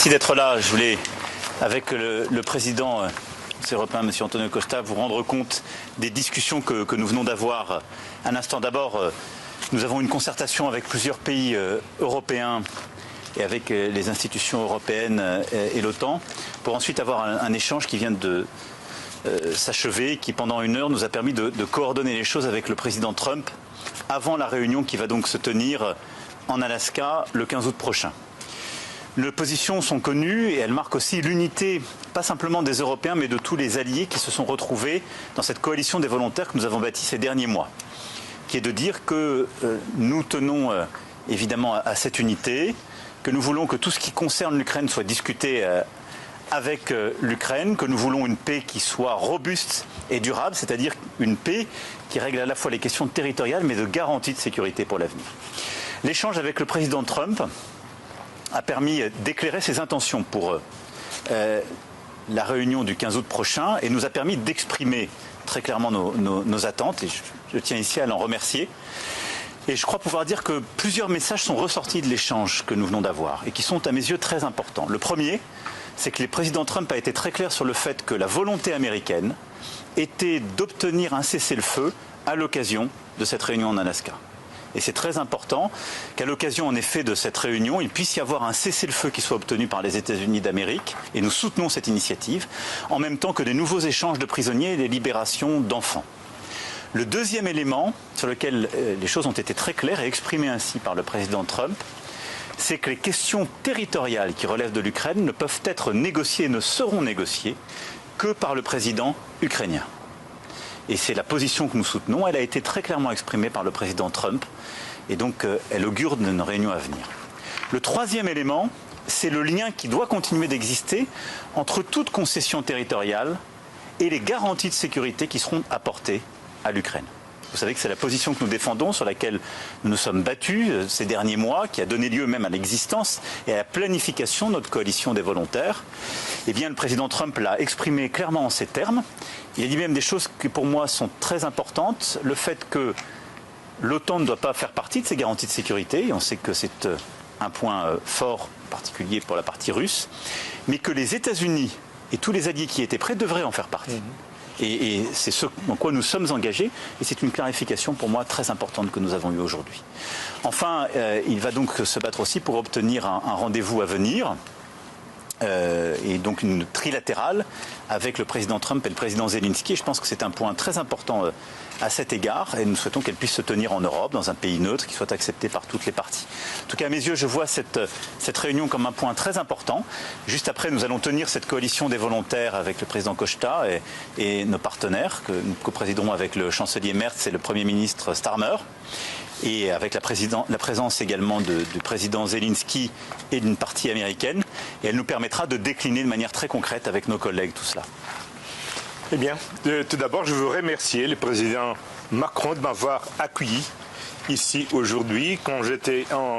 Merci d'être là. Je voulais, avec le président européen, M. Antonio Costa, vous rendre compte des discussions que nous venons d'avoir. Un instant, d'abord, nous avons une concertation avec plusieurs pays européens et avec les institutions européennes et l'OTAN, pour ensuite avoir un échange qui vient de s'achever, qui pendant une heure nous a permis de coordonner les choses avec le président Trump avant la réunion qui va donc se tenir en Alaska le 15 août prochain. Nos positions sont connues et elles marquent aussi l'unité, pas simplement des Européens, mais de tous les alliés qui se sont retrouvés dans cette coalition des volontaires que nous avons bâtie ces derniers mois, qui est de dire que nous tenons évidemment à cette unité, que nous voulons que tout ce qui concerne l'Ukraine soit discuté avec l'Ukraine, que nous voulons une paix qui soit robuste et durable, c'est-à-dire une paix qui règle à la fois les questions territoriales mais de garantie de sécurité pour l'avenir. L'échange avec le président Trump a permis d'éclairer ses intentions pour la réunion du 15 août prochain et nous a permis d'exprimer très clairement nos attentes, et je tiens ici à l'en remercier. Et je crois pouvoir dire que plusieurs messages sont ressortis de l'échange que nous venons d'avoir et qui sont à mes yeux très importants. Le premier, c'est que le président Trump a été très clair sur le fait que la volonté américaine était d'obtenir un cessez-le-feu à l'occasion de cette réunion en Alaska. Et c'est très important qu'à l'occasion en effet de cette réunion, il puisse y avoir un cessez-le-feu qui soit obtenu par les États-Unis d'Amérique, et nous soutenons cette initiative, en même temps que des nouveaux échanges de prisonniers et des libérations d'enfants. Le deuxième élément sur lequel les choses ont été très claires et exprimées ainsi par le président Trump, c'est que les questions territoriales qui relèvent de l'Ukraine ne peuvent être négociées et ne seront négociées que par le président ukrainien. Et c'est la position que nous soutenons. Elle a été très clairement exprimée par le président Trump et donc elle augure d'une réunion à venir. Le troisième élément, c'est le lien qui doit continuer d'exister entre toute concession territoriale et les garanties de sécurité qui seront apportées à l'Ukraine. Vous savez que c'est la position que nous défendons, sur laquelle nous nous sommes battus ces derniers mois, qui a donné lieu même à l'existence et à la planification de notre coalition des volontaires. Eh bien, le président Trump l'a exprimé clairement en ces termes. Il a dit même des choses qui, pour moi, sont très importantes. Le fait que l'OTAN ne doit pas faire partie de ces garanties de sécurité, et on sait que c'est un point fort, en particulier pour la partie russe, mais que les États-Unis et tous les alliés qui étaient prêts devraient en faire partie. Et c'est ce dans quoi nous sommes engagés, et c'est une clarification pour moi très importante que nous avons eue aujourd'hui. Enfin, il va donc se battre aussi pour obtenir un rendez-vous à venir, et donc une trilatérale avec le président Trump et le président Zelensky. Et je pense que c'est un point très important à cet égard, et nous souhaitons qu'elle puisse se tenir en Europe, dans un pays neutre, qui soit accepté par toutes les parties. En tout cas, à mes yeux, je vois cette réunion comme un point très important. Juste après, nous allons tenir cette coalition des volontaires avec le président Costa et nos partenaires, que nous coprésiderons avec le chancelier Merz et le Premier ministre Starmer, et avec la présence également du président Zelensky et d'une partie américaine. Et elle nous permettra de décliner de manière très concrète avec nos collègues tout cela. Eh bien, tout d'abord, je veux remercier le président Macron de m'avoir accueilli ici aujourd'hui quand j'étais en